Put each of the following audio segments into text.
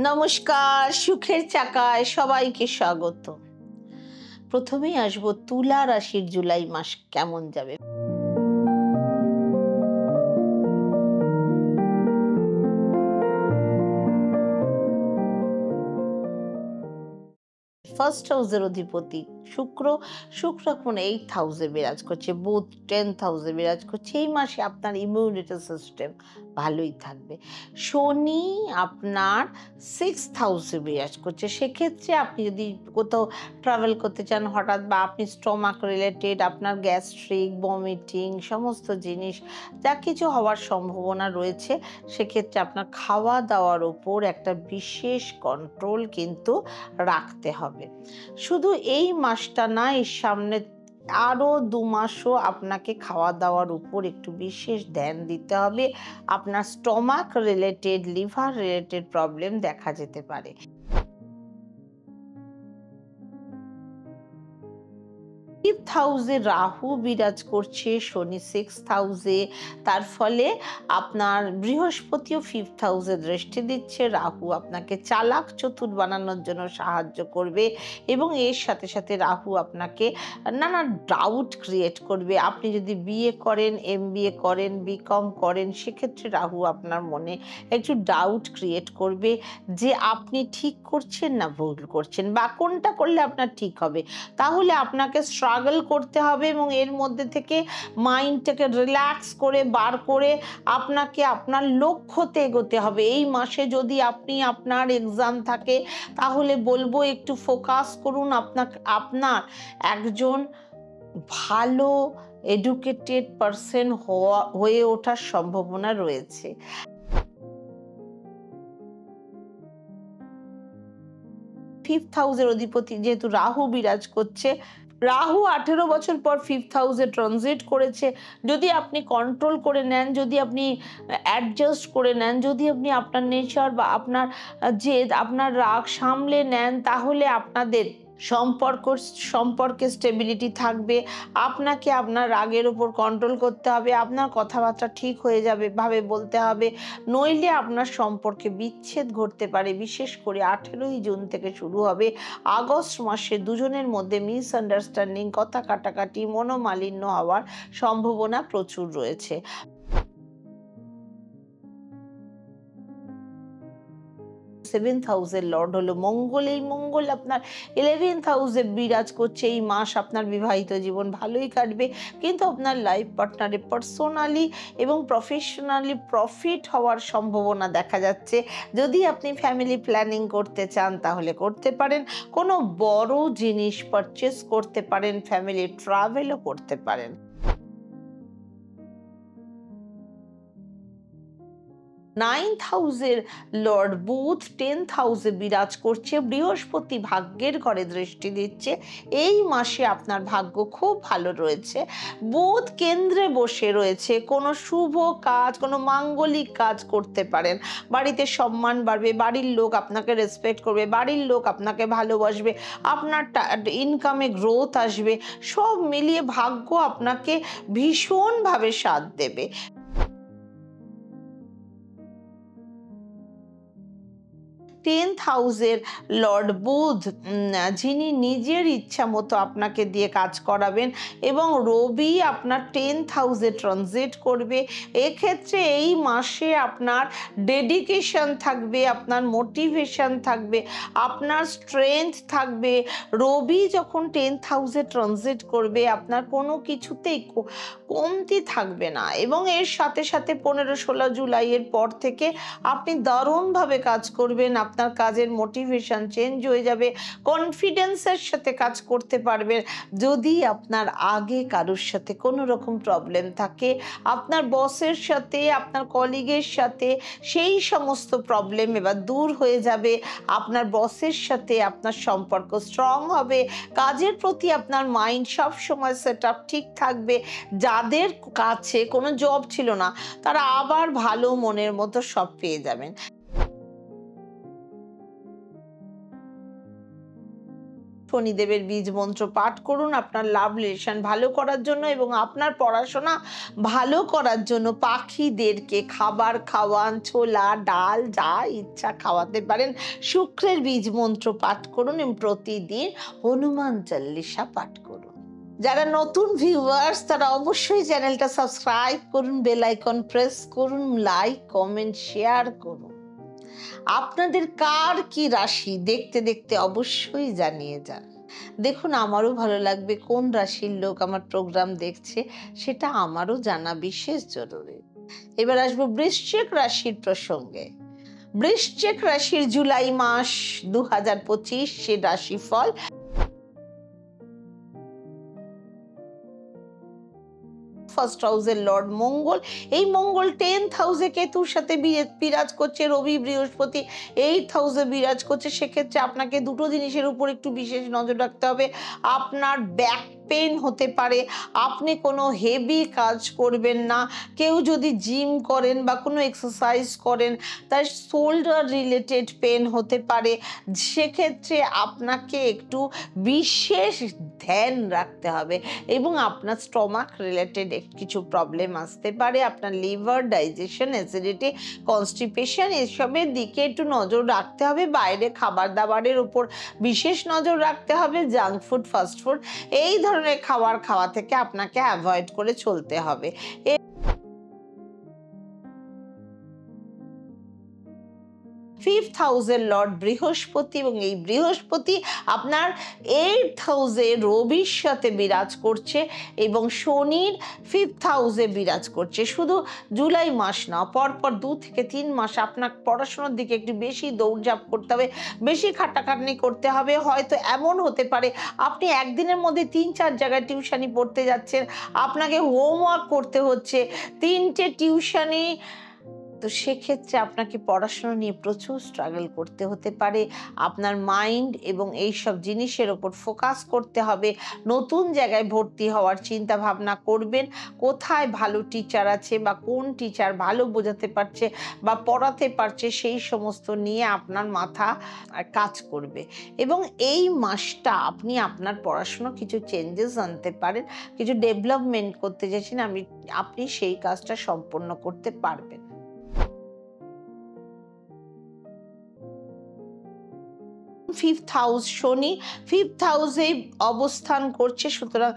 নমস্কার, সুখের চাকায় সবাইকে স্বাগত। প্রথমেই আসবো তুলা রাশির জুলাই মাস কেমন যাবে। ফার্স্ট হাউসের অধিপতি শুক্র। শুক্র এখন 8th হাউসে বিরাজ করছে, বুধ 10th হাউসে বিরাজ করছে। এই মাসে আপনার ইমিউনিটি সিস্টেম ভালোই থাকবে। শনি আপনার 6th হাউসে বিরাজ করছে। সেক্ষেত্রে আপনি যদি কোথাও ট্রাভেল করতে চান হঠাৎ, বা আপনি স্টমাক রিলেটেড, আপনার গ্যাস্ট্রিক, ভমিটিং সমস্ত জিনিস যা কিছু হওয়ার সম্ভাবনা রয়েছে, সেক্ষেত্রে আপনার খাওয়া দাওয়ার উপর একটা বিশেষ কন্ট্রোল কিন্তু রাখতে হবে। শুধু এই মাসটা না, এর সামনে আরও 2 মাসও আপনাকে খাওয়া দাওয়ার উপর একটু বিশেষ ধ্যান দিতে হবে। আপনার stomach related, liver related problem দেখা যেতে পারে। 5th হাউসে রাহু বিরাজ করছে, শনি 6th হাউসে। তার ফলে আপনার বৃহস্পতিও 5th হাউসে দৃষ্টি দিচ্ছে। রাহু আপনাকে চালাক চতুর বানানোর জন্য সাহায্য করবে, এবং এর সাথে সাথে রাহু আপনাকে নানা ডাউট ক্রিয়েট করবে। আপনি যদি বিএ করেন, এমবিএ করেন, বিকম করেন, সেক্ষেত্রে রাহু আপনার মনে একটু ডাউট ক্রিয়েট করবে যে আপনি ঠিক করছেন না ভুল করছেন, বা কোনটা করলে আপনার ঠিক হবে। তাহলে আপনাকে স্ট্রাগল করতে হবে, এবং এর মধ্যে থেকে মাইন্ডটাকে রিল্যাক্স করে বার করে আপনাকে আপনার লক্ষ্যতে এগোতে হবে। এই মাসে যদি আপনার এক্সাম থাকে, তাহলে বলবো একটু ফোকাস করুন। আপনার একজন ভালো এডুকেটেড পারসন হয়ে ওঠার সম্ভাবনা রয়েছে। 5th হাউসের অধিপতি যেহেতু রাহু বিরাজ করছে, রাহু 18 বছর পর 5th হাউসে ট্রানজিট করেছে। যদি আপনি কন্ট্রোল করে নেন, যদি আপনি অ্যাডজাস্ট করে নেন, যদি আপনি আপনার নেচার বা আপনার জেদ, আপনার রাগ সামলে নেন, তাহলে আপনাদের সম্পর্কে স্টেবিলিটি থাকবে। আপনাকে আপনার রাগের উপর কন্ট্রোল করতে হবে, আপনার কথাবার্তা ঠিক হয়ে যাবে ভাবে বলতে হবে, নইলে আপনার সম্পর্কে বিচ্ছেদ ঘটতে পারে। বিশেষ করে 18ই জুন থেকে শুরু হবে। আগস্ট মাসে দুজনের মধ্যে মিসআন্ডারস্ট্যান্ডিং, কথা কাটাকাটি, মনোমালিন্য হওয়ার সম্ভাবনা প্রচুর রয়েছে। 7th হাউসের লর্ড হলো মঙ্গল। এই মঙ্গল আপনার 11th হাউসে বিরাজ করছে। এই মাস আপনার বিবাহিত জীবন ভালোই কাটবে, কিন্তু আপনার লাইফ পার্টনারে পার্সোনালি এবং প্রফেশনালি প্রফিট হওয়ার সম্ভাবনা দেখা যাচ্ছে। যদি আপনি ফ্যামিলি প্ল্যানিং করতে চান, তাহলে করতে পারেন। কোনো বড় জিনিস পারচেস করতে পারেন, ফ্যামিলি ট্রাভেলও করতে পারেন। 9th হাউসের লর্ড বুধ 10th হাউসে বিরাজ করছে। বৃহস্পতি ভাগ্যের ঘরে দৃষ্টি দিচ্ছে। এই মাসে আপনার ভাগ্য খুব ভালো রয়েছে। বুধ কেন্দ্রে বসে রয়েছে। কোনো শুভ কাজ, কোনো মাঙ্গলিক কাজ করতে পারেন। বাড়িতে সম্মান বাড়বে, বাড়ির লোক আপনাকে রেসপেক্ট করবে, বাড়ির লোক আপনাকে ভালোবাসবে, আপনার ইনকামে গ্রোথ আসবে। সব মিলিয়ে ভাগ্য আপনাকে ভীষণভাবে সাথ দেবে। 10th হাউসের লর্ড বুধ, যিনি নিজের ইচ্ছা মতো আপনাকে দিয়ে কাজ করাবেন, এবং রবি আপনার 10th হাউসে ট্রানজিট করবে। এক্ষেত্রে এই মাসে আপনার ডেডিকেশন থাকবে, আপনার মোটিভেশন থাকবে, আপনার স্ট্রেংথ থাকবে। রবি যখন 10th হাউসে ট্রানজিট করবে, আপনার কোনো কিছুতেই কমতি থাকবে না, এবং এর সাথে সাথে 15-16 জুলাইয়ের পর থেকে আপনি দারুণভাবে কাজ করবেন। আপনার কাজের মোটিভেশন চেঞ্জ হয়ে যাবে, কনফিডেন্সের সাথে কাজ করতে পারবেন। যদি আপনার আগে কারোর সাথে কোনো রকম প্রবলেম থাকে, আপনার বসের সাথে, আপনার কলিগের সাথে, সেই সমস্ত প্রবলেম এবার দূর হয়ে যাবে। আপনার বসের সাথে আপনার সম্পর্ক স্ট্রং হবে। কাজের প্রতি আপনার মাইন্ড সব সময় সেট আপ ঠিক থাকবে। যাদের কাছে কোনো জব ছিল না, তারা আবার ভালো মনের মতো সব পেয়ে যাবেন। শনিদেবের বীজ মন্ত্র পাঠ করুন আপনার লাভ রিলেশন ভালো করার জন্য এবং আপনার পড়াশোনা ভালো করার জন্য পাখিদেরকে খাবার খাওয়ান, ছোলা ডাল যা ইচ্ছা খাওয়াতে পারেন। শুক্রের বীজ মন্ত্র পাঠ করুন এবং প্রতিদিন হনুমান চল্লিশা পাঠ করুন। যারা নতুন ভিউয়ার্স তারা অবশ্যই চ্যানেলটা সাবস্ক্রাইব করুন, বেল আইকন প্রেস করুন, লাইক কমেন্ট শেয়ার করুন। আপনাদের কার কি রাশি দেখতে দেখতে অবশ্যই জানিয়ে যান। দেখুন আমারও ভালো লাগবে কোন রাশির লোক আমার প্রোগ্রাম দেখছে, সেটা আমারও জানা বিশেষ জরুরি। এবার আসবো বৃশ্চিক রাশির প্রসঙ্গে। বৃশ্চিক রাশির জুলাই মাস 2025 সে রাশিফল। ফার্স্ট হাউসের লর্ড মঙ্গল, এই মঙ্গল 10th হাউসে কেতুর সাথে বিরাজ করছে, রবি বৃহস্পতি 8th হাউসে বিরাজ করছে। সেক্ষেত্রে আপনাকে দুটো জিনিসের উপর একটু বিশেষ নজর রাখতে হবে। আপনার ব্যাক পেন হতে পারে, আপনি কোনো হেভি কাজ করবেন না। কেউ যদি জিম করেন বা কোনো এক্সারসাইজ করেন তার শোল্ডার রিলেটেড পেন হতে পারে। সেক্ষেত্রে আপনাকে একটু বিশেষ ধ্যান রাখতে হবে এবং আপনার স্টমাক রিলেটেড কিছু প্রবলেম আসতে পারে। আপনার লিভার, ডাইজেশন, অ্যাসিডিটি, কনস্টিপেশন এসবের দিকে একটু নজর রাখতে হবে। বাইরে খাবার দাবারের উপর বিশেষ নজর রাখতে হবে। জাঙ্ক ফুড, ফাস্ট ফুড এই ধরনের খাবার খাওয়া থেকে আপনাকে অ্যাভয়েড করে চলতে হবে। ফিফথ হাউসের লর্ড বৃহস্পতি এবং এই বৃহস্পতি আপনার 8th হাউসে রবির সাথে বিরাজ করছে এবং শনির 5th হাউসে বিরাজ করছে। শুধু জুলাই মাস না, পরপর 2 থেকে 3 মাস আপনার পড়াশোনার দিকে একটু বেশি দৌড়ঝাঁপ করতে হবে, বেশি খাটাখাটনি করতে হবে। হয়তো এমন হতে পারে আপনি একদিনের মধ্যে 3-4 জায়গায় টিউশনি পড়তে যাচ্ছেন, আপনাকে হোমওয়ার্ক করতে হচ্ছে 3টে টিউশনি। তো সেক্ষেত্রে আপনাকে পড়াশোনা নিয়ে প্রচুর স্ট্রাগল করতে হতে পারে। আপনার মাইন্ড এবং এই সব জিনিসের ওপর ফোকাস করতে হবে। নতুন জায়গায় ভর্তি হওয়ার চিন্তা ভাবনা করবেন। কোথায় ভালো টিচার আছে বা কোন টিচার ভালো বোঝাতে পারছে বা পড়াতে পারছে সেই সমস্ত নিয়ে আপনার মাথা কাজ করবে এবং এই মাসটা আপনি আপনার পড়াশোনা কিছু চেঞ্জেস আনতে পারেন, কিছু ডেভেলপমেন্ট করতে চাইছেন, আপনি সেই কাজটা সম্পন্ন করতে পারবেন। 5th হাউস শনি 5th হাউসে অবস্থান করছে। সুতরাং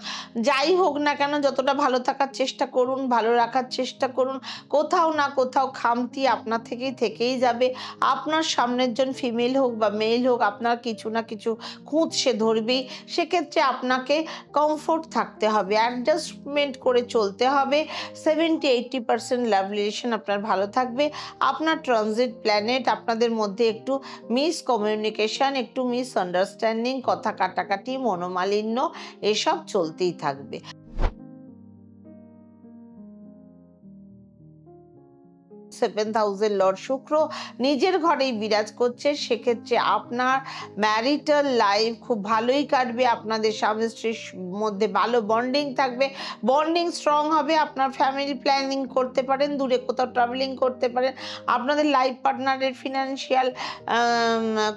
যাই হোক না কেন যতটা ভালো থাকার চেষ্টা করুন, ভালো রাখার চেষ্টা করুন। কোথাও না কোথাও খামতি আপনার থেকেই যাবে। আপনার সামনের জন ফিমেল হোক বা মেল হোক আপনার কিছু না কিছু খুঁত সে ধরবেই। সেক্ষেত্রে আপনাকে কমফোর্ট থাকতে হবে, অ্যাডজাস্টমেন্ট করে চলতে হবে। 70-80% লাভ রিলেশন আপনার ভালো থাকবে। আপনার ট্রানজিট প্ল্যানেট আপনাদের মধ্যে একটু মিসকমিউনিকেশন, একটু মিসআন্ডারস্ট্যান্ডিং, কথা কাটাকাটি, মনোমালিন্য এসব চলতেই থাকবে। 7th হাউসের লর্ড শুক্র নিজের ঘরেই বিরাজ করছে। সেক্ষেত্রে আপনার ম্যারিটাল লাইফ খুব ভালোই কাটবে। আপনাদের স্বামী স্ত্রীর মধ্যে ভালো বন্ডিং থাকবে, বন্ডিং স্ট্রং হবে। আপনার ফ্যামিলি প্ল্যানিং করতে পারেন, দূরে কোথাও ট্রাভেলিং করতে পারেন। আপনাদের লাইফ পার্টনারের ফিনান্সিয়াল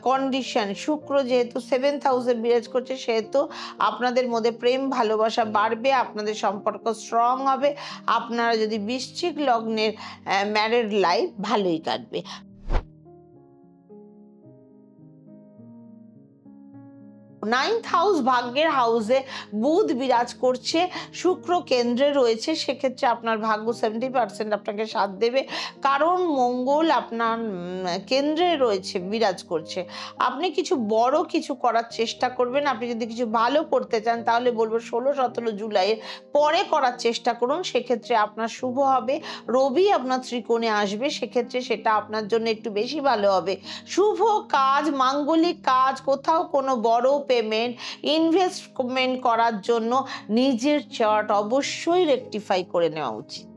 কন্ডিশন, শুক্র যেহেতু 7th হাউসে বিরাজ করছে সেহেতু আপনাদের মধ্যে প্রেম ভালোবাসা বাড়বে, আপনাদের সম্পর্ক স্ট্রং হবে। আপনারা যদি বৃশ্চিক লগ্নের ম্যারিড লাইফ ভালোই কাটবে। 9th হাউস ভাগ্যের হাউসে বুধ বিরাজ করছে, শুক্র কেন্দ্রে রয়েছে। সেক্ষেত্রে আপনার ভাগ্য 70% আপনাকে সাথ দেবে, কারণ মঙ্গল আপনার কেন্দ্রে রয়েছে, বিরাজ করছে। আপনি কিছু বড় কিছু করার চেষ্টা করবেন। আপনি যদি কিছু ভালো করতে চান তাহলে বলবো 16-17 জুলাইয়ের পরে করার চেষ্টা করুন। সেক্ষেত্রে আপনার শুভ হবে। রবি আপনার ত্রিকোণে আসবে, সেক্ষেত্রে সেটা আপনার জন্য একটু বেশি ভালো হবে। শুভ কাজ, মাঙ্গলিক কাজ, কোথাও কোনো বড় পেমেন্ট, ইনভেস্টমেন্ট করার জন্য নিজের চার্ট অবশ্যই রেকটিফাই করে নেওয়া উচিত।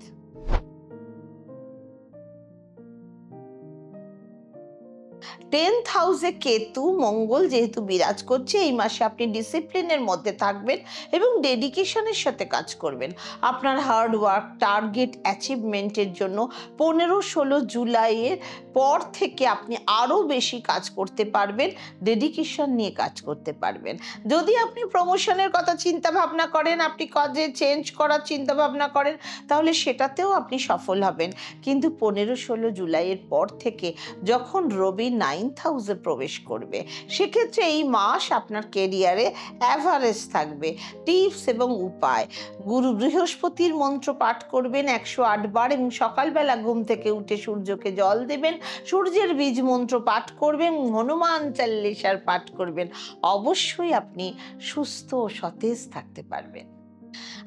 10th হাউসে কেতু মঙ্গল যেহেতু বিরাজ করছে, এই মাসে আপনি ডিসিপ্লিনের মধ্যে থাকবেন এবং ডেডিকেশনের সাথে কাজ করবেন। আপনার হার্ড ওয়ার্ক, টার্গেট অ্যাচিভমেন্টের জন্য 15-16 জুলাইয়ের পর থেকে আপনি আরও বেশি কাজ করতে পারবেন, ডেডিকেশন নিয়ে কাজ করতে পারবেন। যদি আপনি প্রমোশনের কথা চিন্তা ভাবনা করেন, আপনি কাজে চেঞ্জ করার চিন্তা ভাবনা করেন, তাহলে সেটাতেও আপনি সফল হবেন। কিন্তু 15-16 জুলাইয়ের পর থেকে যখন রবি 9th হাউসে প্রবেশ করবে, সেক্ষেত্রে এই মাস আপনার কেরিয়ারে অ্যাভারেজ থাকবে। টিপস এবং উপায়: গুরু বৃহস্পতির মন্ত্র পাঠ করবেন 108 বার এবং সকালবেলা ঘুম থেকে উঠে সূর্যকে জল দেবেন, সূর্যের বীজ মন্ত্র পাঠ করবেন, হনুমান চাল্লিশার পাঠ করবেন। অবশ্যই আপনি সুস্থ ও সতেজ থাকতে পারবেন।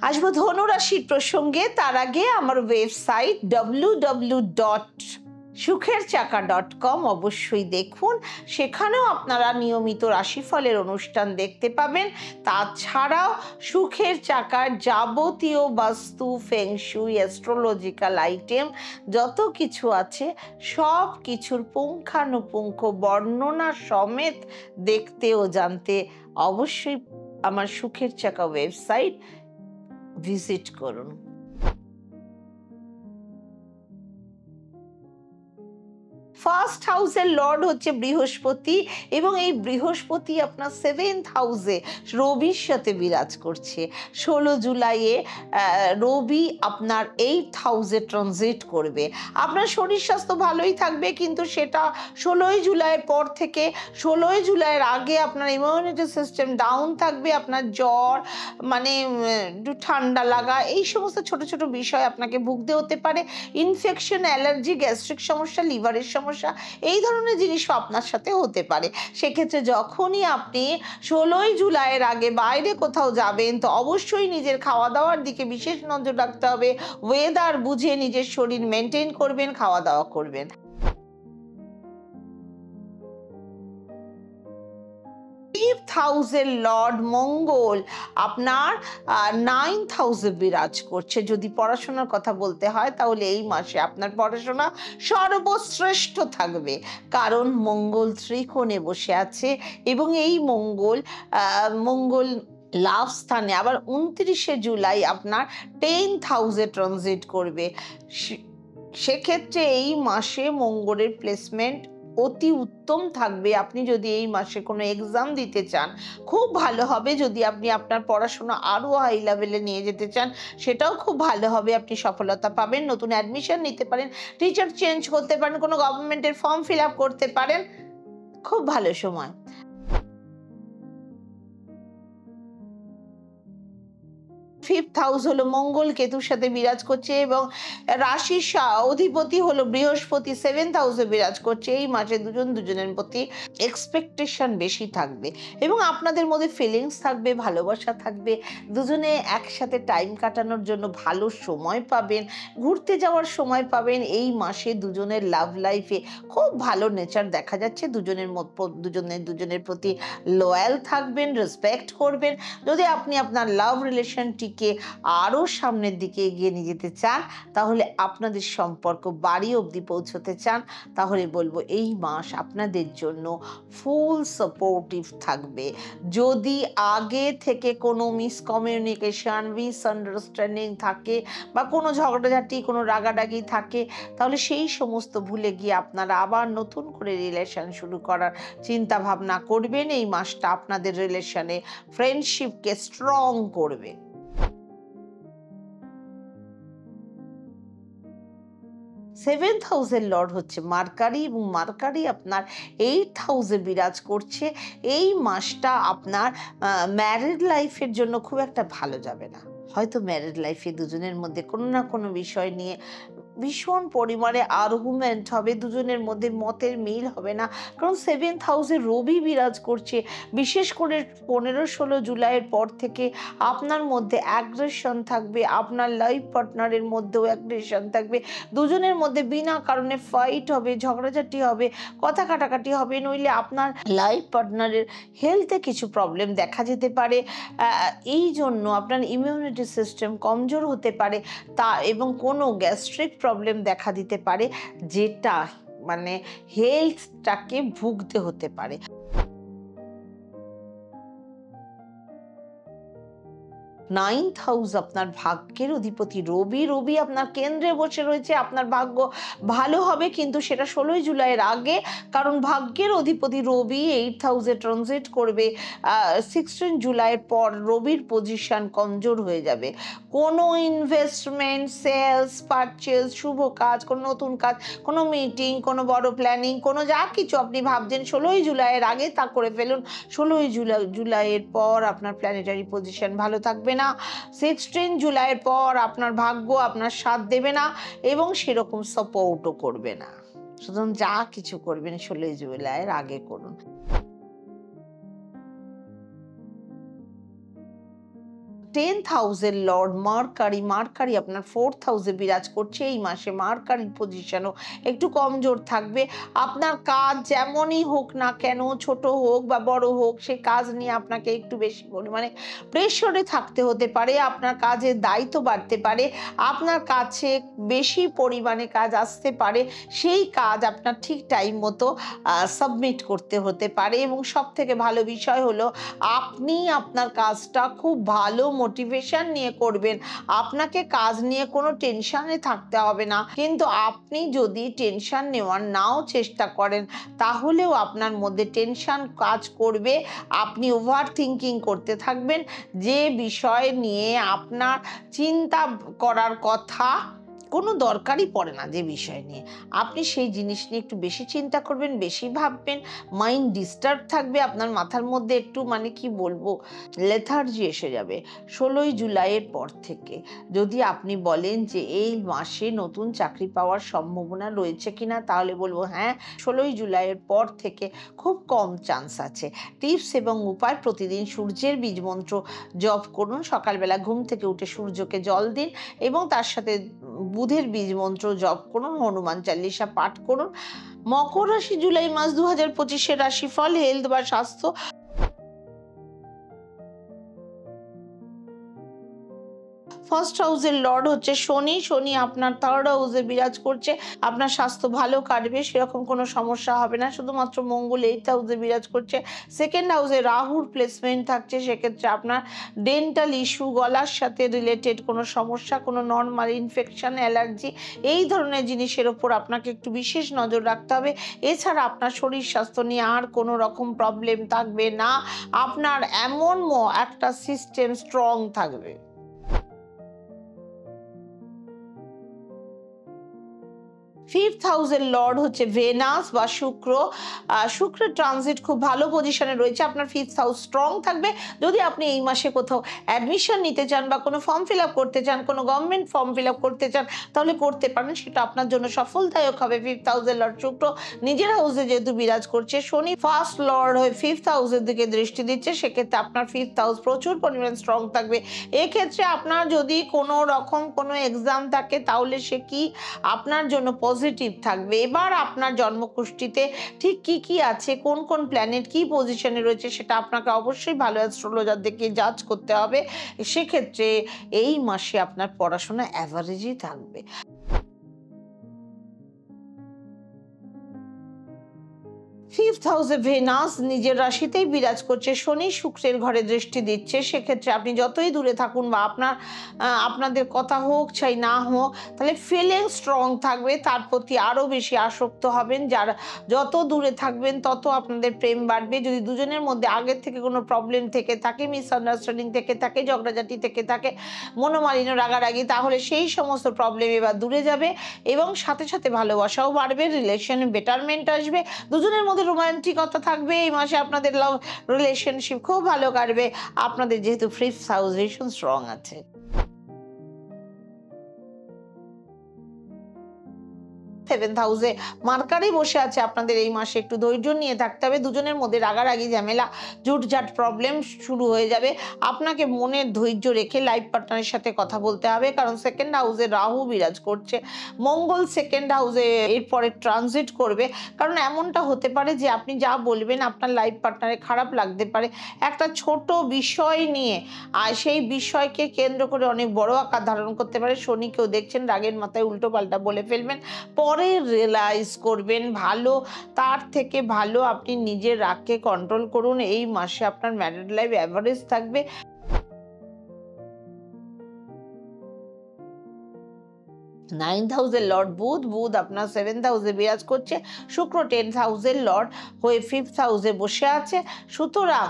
আসবো ধনুরাশির প্রসঙ্গে। তার আগে আমার ওয়েবসাইট www.sukherchaka.com অবশ্যই দেখুন, সেখানেও আপনারা নিয়মিত রাশিফলের অনুষ্ঠান দেখতে পাবেন। তাছাড়াও সুখের চাকার যাবতীয় বাস্তু, ফেংশুই, অ্যাস্ট্রোলজিক্যাল আইটেম যত কিছু আছে সব কিছুর পুঙ্খানুপুঙ্খ বর্ণনা সমেত দেখতে ও জানতে অবশ্যই আমার সুখের চাকা ওয়েবসাইট ভিজিট করুন। ফার্স্ট হাউসের লর্ড হচ্ছে বৃহস্পতি এবং এই বৃহস্পতি আপনার 7th হাউসে রবির সাথে বিরাজ করছে। 16 জুলাইয়ে রবি আপনার 8th হাউসে ট্রানজিট করবে। আপনার শরীর স্বাস্থ্য ভালোই থাকবে, কিন্তু সেটা 16 জুলাইয়ের পর থেকে 16 জুলাইয়ের আগে আপনার ইমিউনিটি সিস্টেম ডাউন থাকবে। আপনার জ্বর, মানে একটু ঠান্ডা লাগা, এই সমস্ত ছোট ছোট বিষয় আপনাকে ভুগতে হতে পারে। ইনফেকশন, অ্যালার্জি, গ্যাস্ট্রিক সমস্যা, লিভারের সমস্যা, এই ধরনের জিনিসও আপনার সাথে হতে পারে। সেক্ষেত্রে যখনই আপনি 16 জুলাইয়ের আগে বাইরে কোথাও যাবেন, তো অবশ্যই নিজের খাওয়া দাওয়ার দিকে বিশেষ নজর রাখতে হবে। ওয়েদার বুঝে নিজের শরীর মেনটেন করবেন, খাওয়া দাওয়া করবেন। 5th হাউসের লর্ড মঙ্গল আপনার 9th হাউসে বিরাজ করছে। যদি পড়াশোনার কথা বলতে হয়, তাহলে এই মাসে আপনার পড়াশোনা সর্বশ্রেষ্ঠ থাকবে, কারণ মঙ্গল ত্রিকোণে বসে আছে এবং এই মঙ্গল লাভ স্থানে আবার 29 জুলাই আপনার 10th হাউসে ট্রানজিট করবে। সেক্ষেত্রে এই মাসে মঙ্গলের প্লেসমেন্ট অতি উত্তম থাকবে। আপনি যদি এই মাসে কোনো এক্সাম দিতে চান, খুব ভালো হবে। যদি আপনি আপনার পড়াশোনা আরও হাই লেভেলে নিয়ে যেতে চান, সেটাও খুব ভালো হবে, আপনি সফলতা পাবেন। নতুন অ্যাডমিশন নিতে পারেন, টিচার চেঞ্জ করতে পারেন, কোনো গভর্নমেন্টের ফর্ম ফিল আপ করতে পারেন, খুব ভালো সময়। 5th হাউস হলো মঙ্গল কেতুর সাথে বিরাজ করছে এবং রাশির অধিপতি হলো বৃহস্পতি 7th হাউসে বিরাজ করছে। এই মাসে দুজনের প্রতি এক্সপেকটেশন বেশি থাকবে এবং আপনাদের মধ্যে ফিলিংস থাকবে, ভালোবাসা থাকবে। দুজনে একসাথে টাইম কাটানোর জন্য ভালো সময় পাবেন, ঘুরতে যাওয়ার সময় পাবেন। এই মাসে দুজনের লাভ লাইফে খুব ভালো নেচার দেখা যাচ্ছে। দুজনের প্রতি লয়াল থাকবেন, রেসপেক্ট করবেন। যদি আপনি আপনার লাভ রিলেশনটিকে আরো সামনের দিকে এগিয়ে নিয়ে যেতে চান, তাহলে আপনাদের সম্পর্ক বাড়ি অবধি পৌঁছতে চান, তাহলে বলবো এই মাস আপনাদের জন্য ফুল সাপোর্টিভ থাকবে। যদি আগে থেকে কোনো মিসকমিউনিকেশন, মিসআন্ডারস্ট্যান্ডিং থাকে বা কোনো ঝগড়াঝাটি, কোনো রাগারাগি থাকে, তাহলে সেই সমস্ত ভুলে গিয়ে আপনারা আবার নতুন করে রিলেশন শুরু করার চিন্তা ভাবনা করবেন। এই মাসটা আপনাদের রিলেশনে ফ্রেন্ডশিপকে স্ট্রং করবে। 7th হাউসের লর্ড হচ্ছে মার্কারি এবং মার্কারি আপনার 8th হাউসে বিরাজ করছে। এই মাসটা আপনার ম্যারিড লাইফের জন্য খুব একটা ভালো যাবে না। হয়তো ম্যারিড লাইফে দুজনের মধ্যে কোনো না কোনো বিষয় নিয়ে ভীষণ পরিমাণে আর্গুমেন্ট হবে, দুজনের মধ্যে মতের মিল হবে না, কারণ 7th হাউসে রবি বিরাজ করছে। বিশেষ করে 15-16 জুলাইয়ের পর থেকে আপনার মধ্যে অ্যাগ্রেশন থাকবে, আপনার লাইফ পার্টনারের মধ্যেও অ্যাগ্রেশন থাকবে। দুজনের মধ্যে বিনা কারণে ফাইট হবে, ঝগড়াঝাটি হবে, কথা কাটাকাটি হবে, নইলে আপনার লাইফ পার্টনারের হেলথে কিছু প্রবলেম দেখা যেতে পারে। এই জন্য আপনার ইমিউনিটি সিস্টেম কমজোর হতে পারে এবং কোনো গ্যাস্ট্রিক প্রবলেম দেখা দিতে পারে, যেটা মানে হেলথটাকে ভুগতে হতে পারে। 9th হাউস আপনার ভাগ্যের অধিপতি রবি। রবি আপনার কেন্দ্রে বসে রয়েছে। আপনার ভাগ্য ভালো হবে, কিন্তু সেটা 16ই জুলাইয়ের আগে, কারণ ভাগ্যের অধিপতি রবি 8th হাউসে ট্রানজিট করবে। 16 জুলাইয়ের পর রবির পজিশন কমজোর হয়ে যাবে। কোনো ইনভেস্টমেন্ট, সেলস, পারচেজ, শুভ কাজ, কোনো নতুন কাজ, কোনো মিটিং, কোনো বড় প্ল্যানিং, কোনো যা কিছু আপনি ভাবছেন 16ই জুলাইয়ের আগে তা করে ফেলুন। 16ই জুলাইয়ের পর আপনার প্ল্যানেটারি পজিশন ভালো থাকবে না। 16 জুলাইয়ের পর আপনার ভাগ্য আপনার সাথ দেবে না এবং সেরকম সাপোর্টও করবে না। সুতরাং যা কিছু করবেন 16ই জুলাইয়ের আগে করুন। 10th হাউসের লর্ড মার্কারি আপনার 4th হাউসে বিরাজ করছে। এই মাসে মার্কারির পজিশনও একটু কমজোর থাকবে। আপনার কাজ যেমনই হোক না কেন, ছোট হোক বা বড় হোক, সেই কাজ নিয়ে আপনাকে একটু বেশি পরিমাণে প্রেশারে থাকতে হতে পারে। আপনার কাজের দায়িত্ব বাড়তে পারে, আপনার কাছে বেশি পরিমাণে কাজ আসতে পারে। সেই কাজ আপনার ঠিক টাইম মতো সাবমিট করতে হতে পারে। এবং সব থেকে ভালো বিষয় হলো আপনি আপনার কাজটা খুব ভালো মোটিভেশন নিয়ে করবেন। আপনাকে কাজ নিয়ে কোনো টেনশনে থাকতে হবে না, কিন্তু আপনি যদি টেনশন নেওয়ার নাও চেষ্টা করেন তাহলেও আপনার মধ্যে টেনশন কাজ করবে। আপনি ওভার থিঙ্কিং করতে থাকবেন যে বিষয় নিয়ে আপনার চিন্তা করার কথা কোনো দরকারই পড়ে না। যে বিষয় নিয়ে আপনি সেই জিনিস নিয়ে একটু বেশি চিন্তা করবেন, বেশি ভাববেন, মাইন্ড ডিস্টার্ব থাকবে, আপনার মাথার মধ্যে একটু মানে কি বলবো লেথার্জি এসে যাবে। 16ই জুলাইয়ের পর থেকে যদি আপনি বলেন যে এই মাসে নতুন চাকরি পাওয়ার সম্ভাবনা রয়েছে কিনা, তাহলে বলবো হ্যাঁ, 16ই জুলাইয়ের পর থেকে খুব কম চান্স আছে। টিপস এবং উপায়: প্রতিদিন সূর্যের বীজ মন্ত্র জপ করুন। সকালবেলা ঘুম থেকে উঠে সূর্যকে জল দিন এবং তার সাথে বুধের বীজ মন্ত্র জপ করুন, হনুমান চালিসা পাঠ করুন। মকর রাশি, জুলাই মাস 2025-এর রাশিফল, হেলথ বা স্বাস্থ্য। ফার্স্ট হাউসের লর্ড হচ্ছে শনি। শনি আপনার 3rd হাউসে বিরাজ করছে। আপনার স্বাস্থ্য ভালো কাটবে, সেরকম কোনো সমস্যা হবে না। শুধুমাত্র মঙ্গল 8th হাউসে বিরাজ করছে। 2nd হাউসে রাহুর প্লেসমেন্ট থাকছে। সেক্ষেত্রে আপনার ডেন্টাল ইস্যু, গলার সাথে রিলেটেড কোনো সমস্যা, কোনো নর্মাল ইনফেকশন, অ্যালার্জি, এই ধরনের জিনিসের ওপর আপনাকে একটু বিশেষ নজর রাখতে হবে। এছাড়া আপনার শরীর স্বাস্থ্য নিয়ে আর কোনো রকম প্রবলেম থাকবে না। আপনার এমন একটা সিস্টেম স্ট্রং থাকবে। 5th হাউসের লর্ড হচ্ছে ভেনাস বা শুক্র। শুক্রের ট্রানজিট খুব ভালো পজিশনে রয়েছে। আপনার 5th হাউস স্ট্রং থাকবে। যদি আপনি এই মাসে কোথাও অ্যাডমিশন নিতে চান বা কোনো ফর্ম ফিল আপ করতে চান, কোনো গভর্নমেন্ট ফর্ম ফিল আপ করতে চান, তাহলে করতে পারেন। সেটা আপনার জন্য সফলদায়ক হবে। 5th হাউসের লর্ড শুক্র নিজের হাউসে যেহেতু বিরাজ করছে, শনি ফার্স্ট লর্ড হয়ে 5th হাউসের দিকে দৃষ্টি দিচ্ছে। সেক্ষেত্রে আপনার 5th হাউস প্রচুর পরিমাণ স্ট্রং থাকবে। এক্ষেত্রে আপনার যদি কোনো রকম কোনো এক্সাম থাকে, তাহলে সে কি আপনার জন্য পজিটিভ থাকবে। এবার আপনার জন্মকুষ্ঠিতে ঠিক কি কি আছে, কোন কোন প্ল্যানেট কি পজিশনে রয়েছে, সেটা আপনাকে অবশ্যই ভালো অ্যাস্ট্রোলজার দেখে জাজ করতে হবে। সেক্ষেত্রে এই মাসে আপনার পড়াশোনা অ্যাভারেজই থাকবে। 5th হাউসে ভেনাস নিজের রাশিতেই বিরাজ করছে। শনি শুক্রের ঘরে দৃষ্টি দিচ্ছে। সেক্ষেত্রে আপনি যতই দূরে থাকুন বা আপনাদের কথা হোক চাই না হোক, তাহলে ফিলিং স্ট্রং থাকবে, তার প্রতি আরও বেশি আসক্ত হবেন। যারা যত দূরে থাকবেন তত আপনাদের প্রেম বাড়বে। যদি দুজনের মধ্যে আগের থেকে কোনো প্রবলেম থেকে থাকে, মিসআন্ডারস্ট্যান্ডিং থেকে থাকে, ঝগড়াঝাটি থেকে থাকে, মনোমালিন্য, রাগারাগি, তাহলে সেই সমস্ত প্রবলেম এবার দূরে যাবে এবং সাথে সাথে ভালোবাসাও বাড়বে, রিলেশনে বেটারমেন্ট আসবে, দুজনের মধ্যে রোমান্টিকতা থাকবে। এই মাসে আপনাদের লাভ রিলেশনশিপ খুব ভালো কাটবে, আপনাদের যেহেতু 5th হাউস ভীষণ স্ট্রং আছে। 7th হাউসে মার্কারি বসে আছে। আপনাদের এই মাসে একটু ধৈর্য নিয়ে থাকতে হবে। দুজনের মধ্যে রাগারাগি, ঝামেলা, জুটঝাট প্রবলেম শুরু হয়ে যাবে। আপনাকে মনের ধৈর্য রেখে লাইফ পার্টনারের সাথে কথা বলতে হবে, কারণ 2nd হাউসে রাহু বিরাজ করছে। মঙ্গল 2nd হাউসে এরপরে ট্রানজিট করবে। কারণ এমনটা হতে পারে যে আপনি যা বলবেন আপনার লাইফ পার্টনারে খারাপ লাগতে পারে একটা ছোট বিষয় নিয়ে, আর সেই বিষয়কে কেন্দ্র করে অনেক বড় আকার ধারণ করতে পারে। শনিকেও দেখছেন রাগের মাথায় উল্টো পাল্টা বলে ফেলবেন। পরে পরে রিয়েলাইজ করবেন। ভালো, তার থেকে ভালো আপনি নিজের রাগকে কন্ট্রোল করুন। এই মাসে আপনার ম্যারিড লাইফ অ্যাভারেজ থাকবে। 9th হাউসের লর্ড বুধ আপনার 7th হাউসে বিরাজ করছে। শুক্র 10th হাউসের লর্ড হয়ে 5th হাউসে বসে আছে। সুতরাং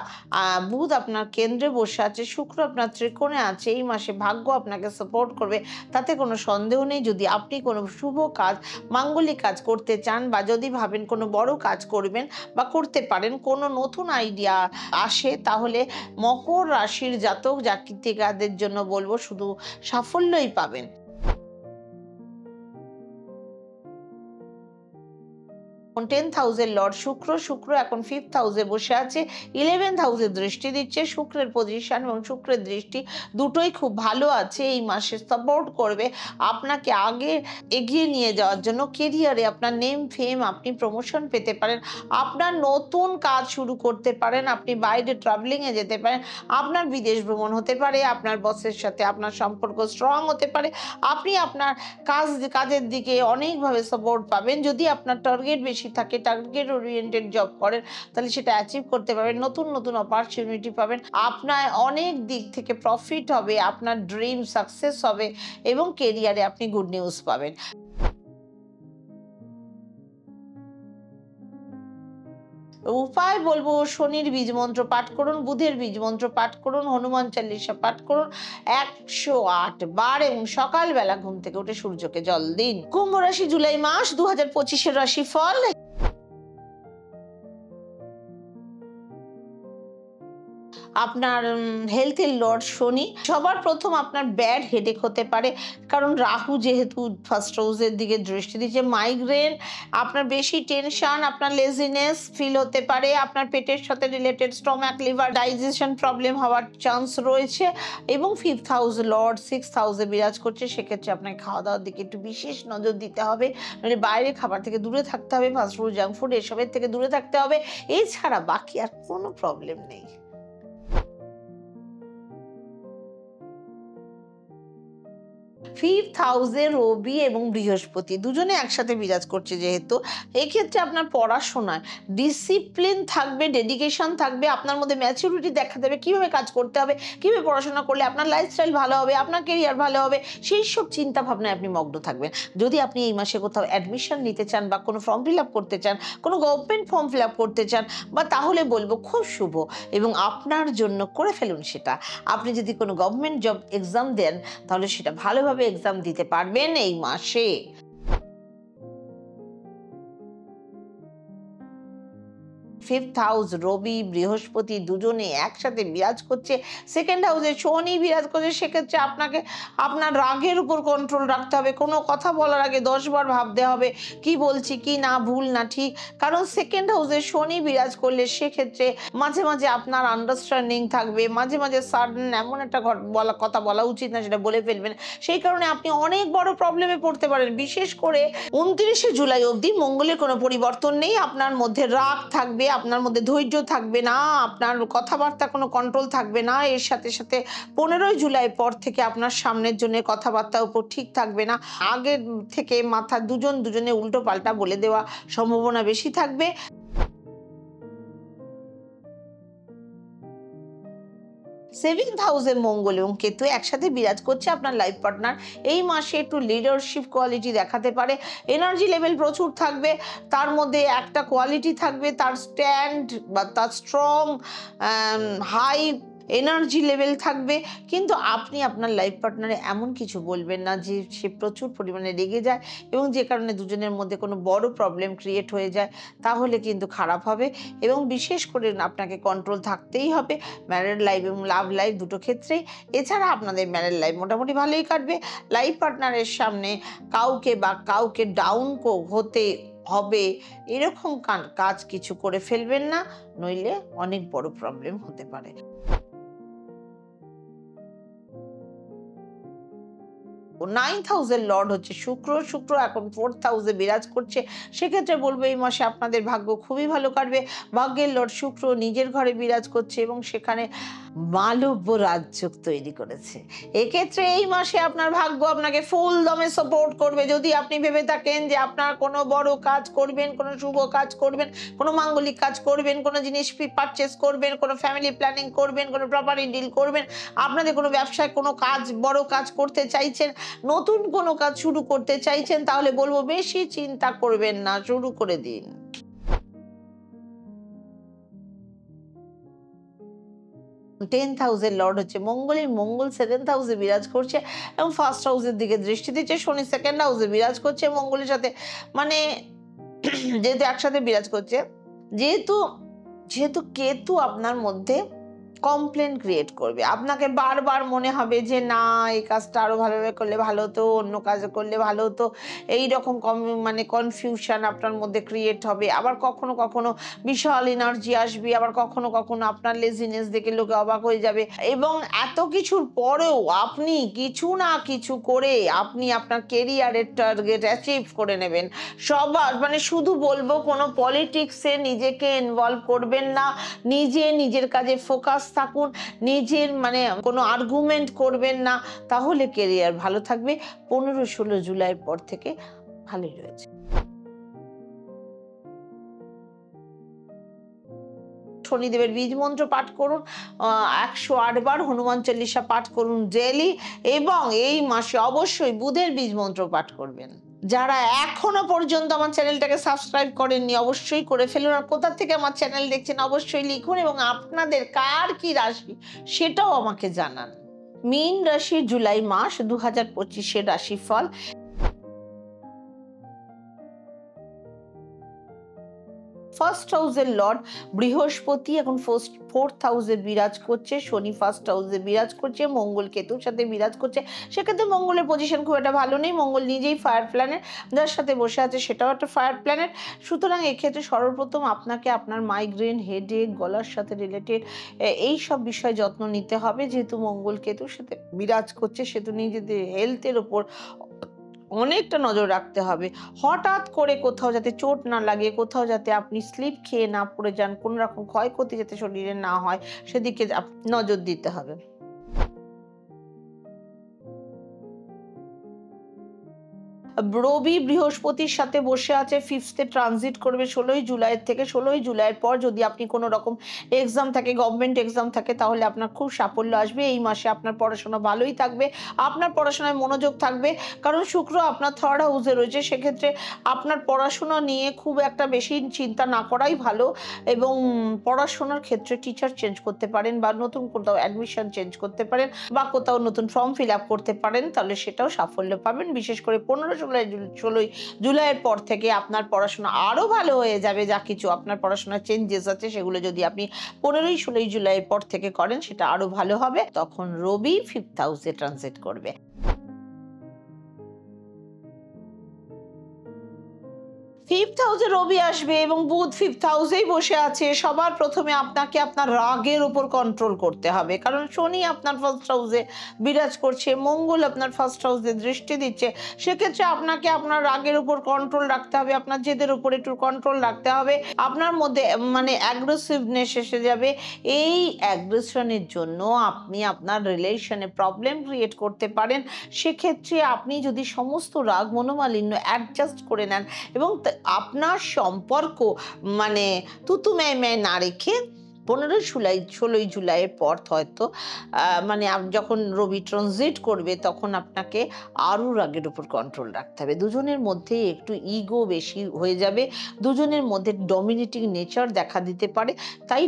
বুধ আপনার কেন্দ্রে বসে আছে, শুক্র আপনার ত্রিকোণে আছে। এই মাসে ভাগ্য আপনাকে সাপোর্ট করবে, তাতে কোনো সন্দেহ নেই। যদি আপনি কোনো শুভ কাজ, মাঙ্গলিক কাজ করতে চান, বা যদি ভাবেন কোনো বড় কাজ করবেন বা করতে পারেন, কোনো নতুন আইডিয়া আসে, তাহলে মকর রাশির জাতক জাতিকাদের জন্য বলবো শুধু সাফল্যই পাবেন। 10th হাউসের লর্ড শুক্র এখন 5th হাউসে বসে আছে। 11th হাউসে দৃষ্টি দিচ্ছে। শুক্রের পজিশন এবং শুক্রের দৃষ্টি দুটোই খুব ভালো আছে। এই মাসে সাপোর্ট করবে আপনাকে আগে এগিয়ে নিয়ে যাওয়ার জন্য। কেরিয়ারে আপনার নেম ফেম, আপনি প্রমোশন পেতে পারেন, আপনার নতুন কাজ শুরু করতে পারেন, আপনি বাইরে ট্রাভেলিংয়ে যেতে পারেন, আপনার বিদেশ ভ্রমণ হতে পারে, আপনার বসের সাথে আপনার সম্পর্ক স্ট্রং হতে পারে, আপনি আপনার কাজের দিকে অনেকভাবে সাপোর্ট পাবেন। যদি আপনার টার্গেট বেশি থাকে, টার্গেট ওরিয়েন্টেড জব করেন, তাহলে সেটা অ্যাচিভ করতে পারবেন। নতুন অপরচুনিটি পাবেন, আপনার অনেক দিক থেকে প্রফিট হবে, আপনার ড্রিম সাকসেস হবে এবং কেরিয়ারে আপনি গুড নিউজ পাবেন। উপায় বলবো, শনির বীজ মন্ত্র পাঠ করুন, বুধের বীজ মন্ত্র পাঠ করুন, হনুমান চালিসা পাঠ করুন 108 বার এবং সকালবেলা ঘুম থেকে উঠে সূর্যকে জল দিন। কুম্ভ রাশি, জুলাই মাস 2025-এর রাশিফল। আপনার হেলথের লর্ড শনি। সবার প্রথম আপনার ব্যাড হেডেক হতে পারে, কারণ রাহু যেহেতু ফার্স্ট হাউসের দিকে দৃষ্টি দিচ্ছে। মাইগ্রেন, আপনার বেশি টেনশন, আপনার লেজিনেস ফিল হতে পারে, আপনার পেটের সাথে related stomach, liver, digestion problem হওয়ার চান্স রয়েছে। এবং 5th হাউস লর্ড 6th হাউসে বিরাজ করছে। সেক্ষেত্রে আপনাকে খাওয়া দাওয়ার দিকে একটু বিশেষ নজর দিতে হবে, মানে বাইরে খাবার থেকে দূরে থাকতে হবে, ফাস্টফুড, জাঙ্ক ফুড এসবের থেকে দূরে থাকতে হবে। এছাড়া বাকি আর কোনো প্রবলেম নেই। 5th হাউসে রবি এবং বৃহস্পতি দুজনে একসাথে বিরাজ করছে, যেহেতু এক্ষেত্রে আপনার পড়াশোনায় ডিসিপ্লিন থাকবে, ডেডিকেশন থাকবে, আপনার মধ্যে ম্যাচুরিটি দেখা দেবে, কিভাবে কাজ করতে হবে, কিভাবে পড়াশোনা করলে আপনার লাইফস্টাইল ভালো হবে, আপনার কেরিয়ার ভালো হবে, সেই সব চিন্তা ভাবনায় আপনি মগ্ন থাকবেন। যদি আপনি এই মাসে কোথাও অ্যাডমিশন নিতে চান, বা কোনো ফর্ম ফিল আপ করতে চান, কোনো গভর্নমেন্ট ফর্ম ফিল আপ করতে চান, বা তাহলে বলবো খুব শুভ এবং আপনার জন্য করে ফেলুন সেটা। আপনি যদি কোনো গভর্নমেন্ট জব এক্সাম দেন, তাহলে সেটা ভালোভাবে এক্সাম দিতে পারবেন এই মাসে। 5th হাউস রবি বৃহস্পতি দুজনে একসাথে বিরাজ করছে। 2nd হাউসে শনি বিরাজ করছে। সেক্ষেত্রে আপনাকে আপনার রাগের উপর কন্ট্রোল রাখতে হবে। কোনো কথা বলার আগে 10 বার ভাবতে হবে, কি বলছি, কি না, ভুল না ঠিক। কারণ 2nd হাউসে শনি বিরাজ করলে সেক্ষেত্রে মাঝে মাঝে আপনার আন্ডারস্ট্যান্ডিং থাকবে, মাঝে মাঝে সাডেন এমন একটা কথা বলা উচিত না, সেটা বলে ফেলবেন। সেই কারণে আপনি অনেক বড় প্রবলেমে পড়তে পারেন। বিশেষ করে 29শে জুলাই অবধি মঙ্গলের কোনো পরিবর্তন নেই। আপনার মধ্যে রাগ থাকবে, আপনার মধ্যে ধৈর্য থাকবে না, আপনার কথাবার্তা কোনো কন্ট্রোল থাকবে না। এর সাথে সাথে 15ই জুলাই পর থেকে আপনার সামনের জন্য কথাবার্তার উপর ঠিক থাকবে না। আগের থেকে মাথা দুজনে উল্টো পাল্টা বলে দেওয়া সম্ভাবনা বেশি থাকবে। 7th হাউসে মঙ্গল এবং কেতু একসাথে বিরাজ করছে। আপনার লাইফ পার্টনার এই মাসে একটু লিডারশিপ কোয়ালিটি দেখাতে পারে, এনার্জি লেভেল প্রচুর থাকবে, তার মধ্যে একটা কোয়ালিটি থাকবে, তার স্ট্যান্ড বা তার স্ট্রং হাই এনার্জি লেভেল থাকবে। কিন্তু আপনি আপনার লাইফ পার্টনারে এমন কিছু বলবেন না যে সে প্রচুর পরিমাণে রেগে যায় এবং যে কারণে দুজনের মধ্যে কোনো বড় প্রবলেম ক্রিয়েট হয়ে যায়, তাহলে কিন্তু খারাপ হবে। এবং বিশেষ করে আপনাকে কন্ট্রোল থাকতেই হবে ম্যারিড লাইফ এবং লাভ লাইফ দুটো ক্ষেত্রেই। এছাড়া আপনাদের ম্যারিড লাইফ মোটামুটি ভালোই কাটবে। লাইফ পার্টনারের সামনে কাউকে ডাউন হতে হবে এরকম কাজ কিছু করে ফেলবেন না, নইলে অনেক বড় প্রবলেম হতে পারে। নাইন্থ হাউসের লর্ড হচ্ছে শুক্র। শুক্র এখন ফোর্থ হাউসে বিরাজ করছে। সেক্ষেত্রে বলবো এই মাসে আপনাদের ভাগ্য খুবই ভালো কাটবে। ভাগ্যের লর্ড শুক্র নিজের ঘরে বিরাজ করছে এবং সেখানে মালব্য রাজযোগ তৈরি করেছে। এক্ষেত্রে এই মাসে আপনার ভাগ্য আপনাকে ফুল দমে সাপোর্ট করবে। যদি আপনি ভেবে থাকেন যে আপনার কোনো বড় কাজ করবেন, কোনো শুভ কাজ করবেন, কোনো মাঙ্গলিক কাজ করবেন, কোনো জিনিস পারচেস করবেন, কোনো ফ্যামিলি প্ল্যানিং করবেন, কোনো প্রপার্টি ডিল করবেন, আপনাদের কোনো ব্যবসায় কোনো কাজ, বড় কাজ করতে চাইছেন, নতুন কোনো কাজ শুরু করতে চাইছেন, তাহলে বলবো বেশি চিন্তা করবেন না, শুরু করে দিন। 10th হাউসের লর্ড হচ্ছে মঙ্গল। এই মঙ্গল 7th হাউসে বিরাজ করছে এবং ফার্স্ট হাউসের দিকে দৃষ্টি দিচ্ছে। শনি 2nd হাউসে বিরাজ করছে মঙ্গলের সাথে, মানে যেহেতু একসাথে বিরাজ করছে, যেহেতু যেহেতু কেতু আপনার মধ্যে কমপ্লেন ক্রিয়েট করবে, আপনাকে বারবার মনে হবে যে না এই কাজটা আরো ভালোভাবে করলে ভালো হতো, অন্য কাজ করলে ভালো হতো, এইরকম মানে কনফিউশন আপনার মধ্যে ক্রিয়েট হবে। আবার কখনো কখনো বিশাল এনার্জি আসবে, আবার কখনো কখনো আপনার লেজিনেস দেখে লোকে অবাক হয়ে যাবে। এবং এত কিছুর পরেও আপনি কিছু না কিছু করে আপনি আপনার কেরিয়ারের টার্গেট অ্যাচিভ করে নেবেন। সবার মানে শুধু বলবো কোনো পলিটিক্সে নিজেকে ইনভলভ করবেন না, নিজের কাজে ফোকাস থাকুন, নিজের মানে কোনো আর্গুমেন্ট করবেন না, তাহলে কেরিয়ার ভালো থাকবে। 15-16 জুলাইয়ের পর থেকে ভালোই রয়েছে। শনিদেবের বীজ মন্ত্র পাঠ করুন, 108 বার হনুমান চল্লিশা পাঠ করুন ডেইলি, এবং এই মাসে অবশ্যই বুধের বীজ মন্ত্র পাঠ করবেন। যারা এখনো পর্যন্ত আমার চ্যানেলটাকে সাবস্ক্রাইব করেননি অবশ্যই করে ফেলুন। আর কোথা থেকে আমার চ্যানেল দেখছেন অবশ্যই লিখুন, এবং আপনাদের কার কি রাশি সেটাও আমাকে জানান। মীন রাশি জুলাই মাস 2025-এর রাশিফল। ফার্স্ট হাউসের লর্ড বৃহস্পতি এখন ফোর্থ হাউসে বিরাজ করছে, শনি ফার্স্ট হাউসে বিরাজ করছে, মঙ্গল কেতুর সাথে বিরাজ করছে। সেক্ষেত্রে মঙ্গলের পজিশন খুব একটা ভালো নেই। মঙ্গল নিজেই ফায়ার প্ল্যানেট, যার সাথে বসে আছে সেটাও একটা ফায়ার প্ল্যানেট। সুতরাং এক্ষেত্রে সর্বপ্রথম আপনাকে আপনার মাইগ্রেন, হেডেক, গলার সাথে রিলেটেড এই সব বিষয়ে যত্ন নিতে হবে। যেহেতু মঙ্গল কেতুর সাথে বিরাজ করছে সেহেতু নিজেদের হেলথের ওপর অনেকটা নজর রাখতে হবে। হঠাৎ করে কোথাও যাতে চোট না লাগে, কোথাও যাতে আপনি স্লিপ খেয়ে না পড়ে যান, কোনো রকম ক্ষয়ক্ষতি যাতে শরীরে না হয় সেদিকে নজর দিতে হবে। রবি বৃহস্পতির সাথে বসে আছে, ফিফথে ট্রানজিট করবে 16 জুলাইয়ের থেকে। 16 জুলাইয়ের পর যদি আপনি কোনো রকম এক্সাম থাকে, গভর্নমেন্ট এক্সাম থাকে, তাহলে আপনার খুব সাফল্য আসবে। এই মাসে আপনার পড়াশোনা ভালোই থাকবে, আপনার পড়াশোনায় মনোযোগ থাকবে, কারণ শুক্র আপনার থার্ড হাউসে রয়েছে। সেক্ষেত্রে আপনার পড়াশোনা নিয়ে খুব একটা বেশি চিন্তা না করাই ভালো। এবং পড়াশোনার ক্ষেত্রে টিচার চেঞ্জ করতে পারেন, বা নতুন কোথাও অ্যাডমিশন চেঞ্জ করতে পারেন, বা কোথাও নতুন ফর্ম ফিল আপ করতে পারেন, তাহলে সেটাও সাফল্য পাবেন। বিশেষ করে 15-16 জুলাইয়ের পর থেকে আপনার পড়াশোনা আরো ভালো হয়ে যাবে। যা কিছু আপনার পড়াশোনার চেঞ্জেস আছে সেগুলো যদি আপনি 15-16 জুলাইয়ের পর থেকে করেন সেটা আরো ভালো হবে। তখন রবি ফিফথ হাউসে ট্রানজিট করবে। ফিফথ হাউসে রবি আসবে এবং বুধ ফিফথ হাউসেই বসে আছে। সবার প্রথমে আপনাকে আপনার রাগের উপর কন্ট্রোল করতে হবে, কারণ শনি আপনার ফার্স্ট হাউসে বিরাজ করছে, মঙ্গল আপনার ফার্স্ট হাউসে দৃষ্টি দিচ্ছে। সেক্ষেত্রে আপনাকে আপনার রাগের উপর কন্ট্রোল রাখতে হবে, আপনার জেদের উপর একটু কন্ট্রোল রাখতে হবে। আপনার মধ্যে মানে অ্যাগ্রেসিভনেস এসে যাবে। এই অ্যাগ্রেশনের জন্য আপনি আপনার রিলেশনে প্রবলেম ক্রিয়েট করতে পারেন। সেক্ষেত্রে আপনি যদি সমস্ত রাগ মনোমালিন্য অ্যাডজাস্ট করে নেন এবং আপনার সম্পর্ক মানে তুতু ম্যায় না রেখে 15-16 জুলাইয়ের পর হয়তো মানে যখন রবি ট্রানজিট করবে তখন আপনাকে আরো রাগের উপর কন্ট্রোল রাখতে হবে। দুজনের মধ্যে একটু ইগো বেশি হয়ে যাবে, দুজনের মধ্যে ডমিনেটিং নেচার দেখা দিতে পারে। তাই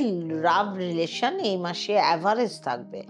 লাভ রিলেশন এই মাসে অ্যাভারেজ থাকবে।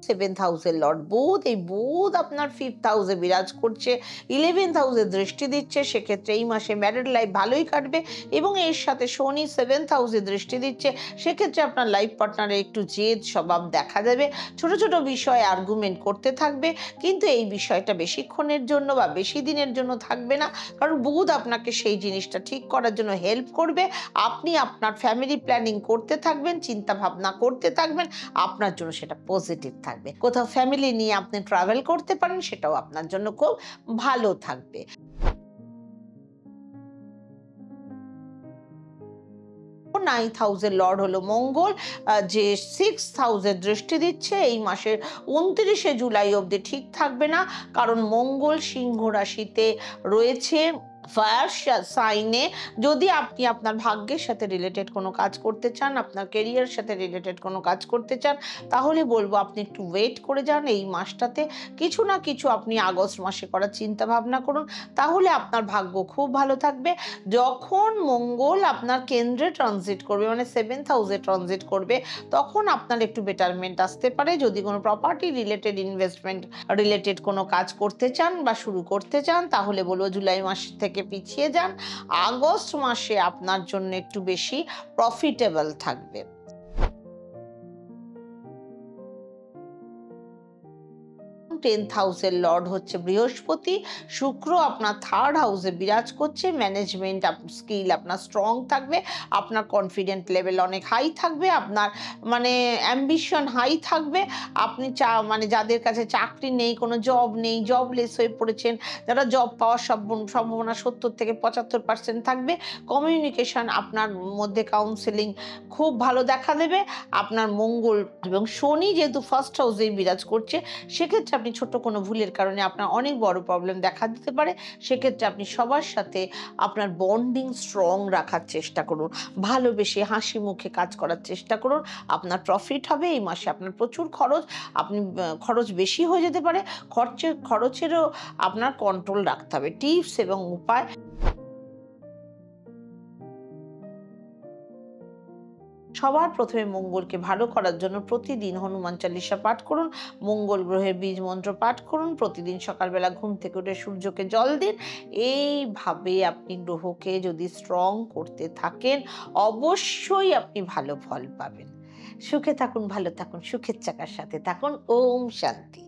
7th হাউসের লর্ড বুধ, এই বুধ আপনার 5th হাউসে বিরাজ করছে, 11th হাউসে দৃষ্টি দিচ্ছে, সেক্ষেত্রে এই মাসে ম্যারিড লাইফ ভালোই কাটবে। এবং এর সাথে শনি 7th হাউসে দৃষ্টি দিচ্ছে, সেক্ষেত্রে আপনার লাইফ পার্টনারের একটু জেদ স্বভাব দেখা যাবে, ছোট ছোট বিষয়ে আর্গুমেন্ট করতে থাকবে, কিন্তু এই বিষয়টা বেশিক্ষণের জন্য বা বেশি দিনের জন্য থাকবে না, কারণ বুধ আপনাকে সেই জিনিসটা ঠিক করার জন্য হেল্প করবে। আপনি আপনার ফ্যামিলি প্ল্যানিং করতে থাকবেন, চিন্তা ভাবনা করতে থাকবেন, আপনার জন্য সেটা পজিটিভ থাকবে। কোথাও ফ্যামিলি নিয়ে আপনি ট্রাভেল করতে পারেন, সেটাও আপনার জন্য খুব ভালো থাকবে। 9th হাউসের লর্ড হলো মঙ্গল, যে 6th হাউসের দৃষ্টি দিচ্ছে। এই মাসের 29শে জুলাই অবধি ঠিক থাকবে না, কারণ মঙ্গল সিংহ রাশিতে রয়েছে, ফায়ার সাইনে। যদি আপনি আপনার ভাগ্যের সাথে রিলেটেড কোনো কাজ করতে চান, আপনার কেরিয়ারের সাথে রিলেটেড কোনো কাজ করতে চান, তাহলে বলবো আপনি একটু ওয়েট করে যান। এই মাসটাতে কিছু না কিছু আপনি আগস্ট মাসে করার চিন্তা ভাবনা করুন, তাহলে আপনার ভাগ্য খুব ভালো থাকবে। যখন মঙ্গল আপনার কেন্দ্রে ট্রানজিট করবে, মানে 7th হাউসে ট্রানজিট করবে, তখন আপনার একটু বেটারমেন্ট আসতে পারে। যদি কোনো প্রপার্টি রিলেটেড, ইনভেস্টমেন্ট রিলেটেড কোনো কাজ করতে চান বা শুরু করতে চান, তাহলে বলবো জুলাই মাস থেকে পিছিয়ে যান। আগস্ট মাসে আপনার জন্য একটু বেশি প্রফিটেবল থাকবে। 10th হাউসের লর্ড হচ্ছে বৃহস্পতি, শুক্র আপনার 3rd হাউসে বিরাজ করছে। ম্যানেজমেন্ট স্কিল আপনার স্ট্রং থাকবে, আপনার কনফিডেন্ট লেভেল অনেক হাই থাকবে, আপনার মানে অ্যাম্বিশন হাই থাকবে। আপনি মানে যাদের কাছে চাকরি নেই, কোনো জব নেই, জবলেস হয়ে পড়েছেন, যারা জব পাওয়ার সম্ভাবনা 70 থেকে 75% থাকবে। কমিউনিকেশন আপনার মধ্যে, কাউন্সেলিং খুব ভালো দেখা দেবে। আপনার মঙ্গল এবং শনি যেহেতু 1st হাউসেই বিরাজ করছে, সেক্ষেত্রে আপনি ছোট কোনো ভুলের কারণে আপনার অনেক বড় প্রবলেম দেখা দিতে পারে। সেক্ষেত্রে আপনি সবার সাথে আপনার বন্ডিং স্ট্রং রাখার চেষ্টা করুন, ভালোবেসে হাসি মুখে কাজ করার চেষ্টা করুন, আপনার প্রফিট হবে। এই মাসে আপনার প্রচুর খরচ, আপনি খরচ বেশি হয়ে যেতে পারে, খরচেরও আপনার কন্ট্রোল রাখতে হবে। টিপস এবং উপায়: সবার প্রথমে মঙ্গলকে ভালো করার জন্য প্রতিদিন হনুমান চালিসা পাঠ করুন, মঙ্গল গ্রহের বীজ মন্ত্র পাঠ করুন, প্রতিদিন সকালবেলা ঘুম থেকে উঠে সূর্যকে জল দিন। এইভাবে আপনি গ্রহকে যদি স্ট্রং করতে থাকেন, অবশ্যই আপনি ভালো ফল পাবেন। সুখে থাকুন, ভালো থাকুন, সুখের চাকার সাথে থাকুন। ওম শান্তি।